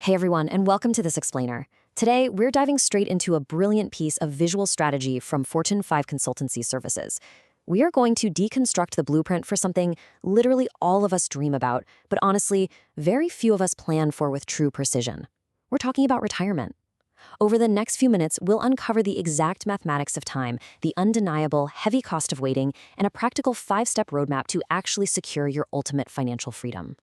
Hey everyone, and welcome to This Explainer. Today, we're diving straight into a brilliant piece of visual strategy from Fortune 5 Consultancy Services. We are going to deconstruct the blueprint for something literally all of us dream about, but honestly, very few of us plan for with true precision. We're talking about retirement. Over the next few minutes, we'll uncover the exact mathematics of time, the undeniable heavy cost of waiting, and a practical 5-step roadmap to actually secure your ultimate financial freedom.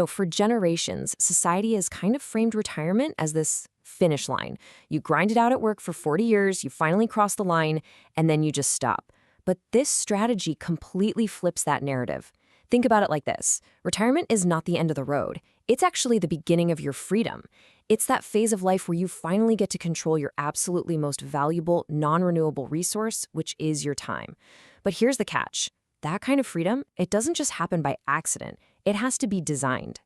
For generations, society has kind of framed retirement as this finish line. You grind it out at work for 40 years, you finally cross the line, and then you just stop. But this strategy completely flips that narrative. Think about it like this. Retirement is not the end of the road. It's actually the beginning of your freedom. It's that phase of life where you finally get to control your absolutely most valuable, non-renewable resource, which is your time. But here's the catch. That kind of freedom, it doesn't just happen by accident. It has to be designed.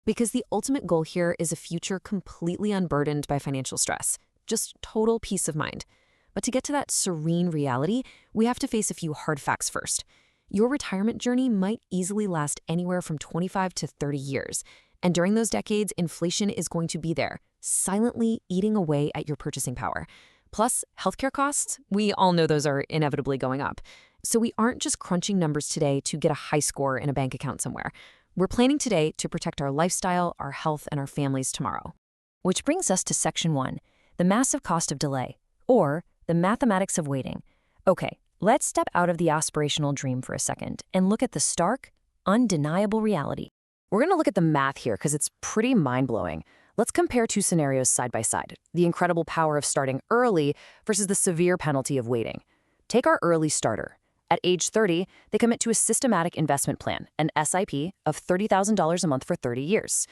Because the ultimate goal here is a future completely unburdened by financial stress. Just total peace of mind. But to get to that serene reality, we have to face a few hard facts first. Your retirement journey might easily last anywhere from 25 to 30 years. And during those decades, inflation is going to be there, silently eating away at your purchasing power. Plus, healthcare costs, we all know those are inevitably going up. So we aren't just crunching numbers today to get a high score in a bank account somewhere. We're planning today to protect our lifestyle, our health, and our families tomorrow. Which brings us to Section 1, the massive cost of delay, or the mathematics of waiting. Okay, let's step out of the aspirational dream for a second and look at the stark, undeniable reality. We're going to look at the math here because it's pretty mind-blowing. Let's compare two scenarios side by side, the incredible power of starting early versus the severe penalty of waiting. Take our early starter. At age 30, they commit to a systematic investment plan, an SIP, of $30,000 a month for 30 years.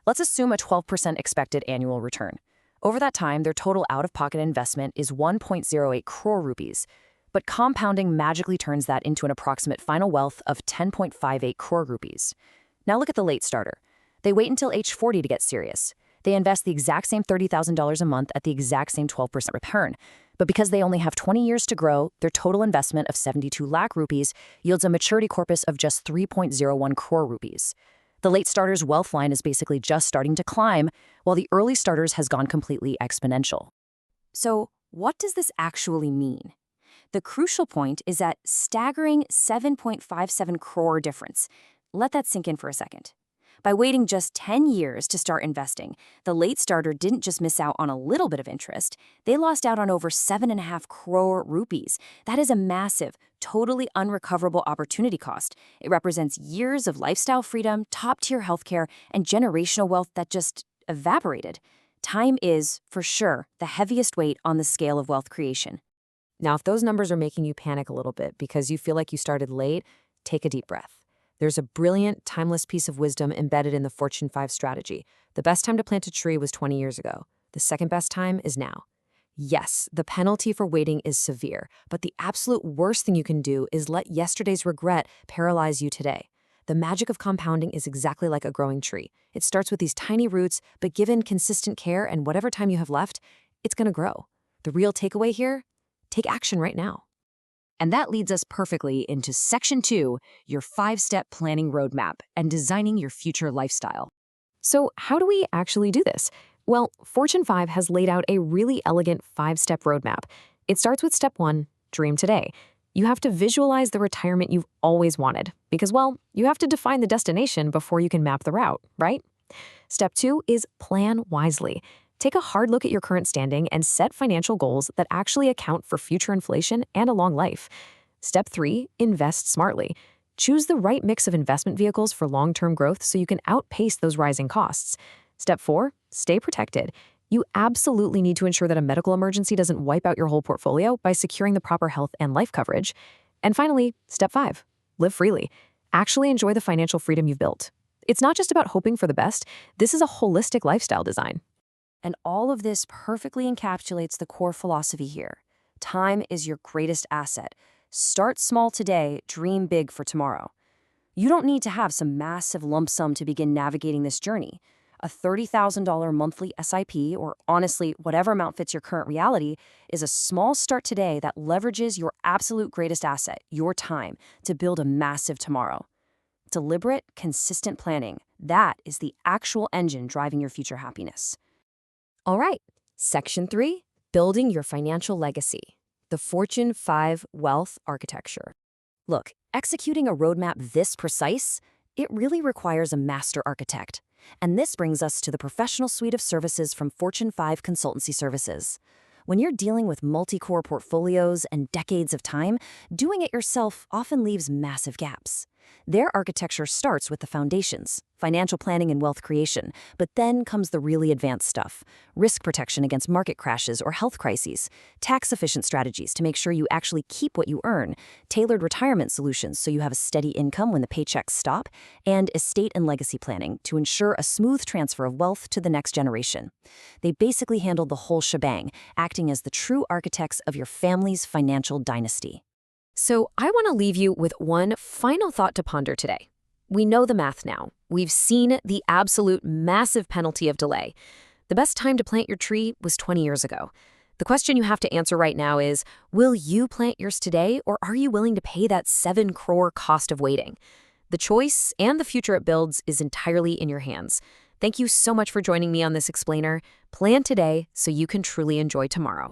Let's assume a 12% expected annual return. Over that time, their total out-of-pocket investment is 1.08 crore rupees, but compounding magically turns that into an approximate final wealth of 10.58 crore rupees. Now look at the late starter. They wait until age 40 to get serious. They invest the exact same $30,000 a month at the exact same 12% return. But because they only have 20 years to grow, their total investment of 72 lakh rupees yields a maturity corpus of just 3.01 crore rupees. The late starter's wealth line is basically just starting to climb, while the early starter's has gone completely exponential. So, what does this actually mean? The crucial point is that staggering 7.57 crore difference. Let that sink in for a second. By waiting just 10 years to start investing, the late starter didn't just miss out on a little bit of interest, they lost out on over 7.5 crore rupees. That is a massive, totally unrecoverable opportunity cost. It represents years of lifestyle freedom, top-tier healthcare, and generational wealth that just evaporated. Time is, for sure, the heaviest weight on the scale of wealth creation. Now, if those numbers are making you panic a little bit because you feel like you started late, take a deep breath. There's a brilliant, timeless piece of wisdom embedded in the Fortune 5 strategy. The best time to plant a tree was 20 years ago. The second best time is now. Yes, the penalty for waiting is severe, but the absolute worst thing you can do is let yesterday's regret paralyze you today. The magic of compounding is exactly like a growing tree. It starts with these tiny roots, but given consistent care and whatever time you have left, it's going to grow. The real takeaway here? Take action right now. And that leads us perfectly into Section 2, your 5-step planning roadmap and designing your future lifestyle. So how do we actually do this? Well, Fortune 5 has laid out a really elegant 5-step roadmap. It starts with step 1, dream today. You have to visualize the retirement you've always wanted because, well, you have to define the destination before you can map the route, right? Step 2 is plan wisely. Take a hard look at your current standing and set financial goals that actually account for future inflation and a long life. Step 3, invest smartly. Choose the right mix of investment vehicles for long-term growth so you can outpace those rising costs. Step 4, stay protected. You absolutely need to ensure that a medical emergency doesn't wipe out your whole portfolio by securing the proper health and life coverage. And finally, step 5, live freely. Actually enjoy the financial freedom you've built. It's not just about hoping for the best. This is a holistic lifestyle design. And all of this perfectly encapsulates the core philosophy here. Time is your greatest asset. Start small today, dream big for tomorrow. You don't need to have some massive lump sum to begin navigating this journey. A $30,000 monthly SIP, or honestly, whatever amount fits your current reality, is a small start today that leverages your absolute greatest asset, your time, to build a massive tomorrow. Deliberate, consistent planning. That is the actual engine driving your future happiness. All right, Section 3, building your financial legacy. The Fortune 5 Wealth Architecture. Look, executing a roadmap this precise, it really requires a master architect. And this brings us to the professional suite of services from Fortune 5 Consultancy Services. When you're dealing with multi-core portfolios and decades of time, doing it yourself often leaves massive gaps. Their architecture starts with the foundations, financial planning and wealth creation, but then comes the really advanced stuff: risk protection against market crashes or health crises, tax-efficient strategies to make sure you actually keep what you earn, tailored retirement solutions so you have a steady income when the paychecks stop, and estate and legacy planning to ensure a smooth transfer of wealth to the next generation. They basically handle the whole shebang, acting as the true architects of your family's financial dynasty. So I want to leave you with one final thought to ponder today. We know the math now. We've seen the absolute massive penalty of delay. The best time to plant your tree was 20 years ago. The question you have to answer right now is, will you plant yours today, or are you willing to pay that 7 crore cost of waiting? The choice and the future it builds is entirely in your hands. Thank you so much for joining me on this explainer. Plan today so you can truly enjoy tomorrow.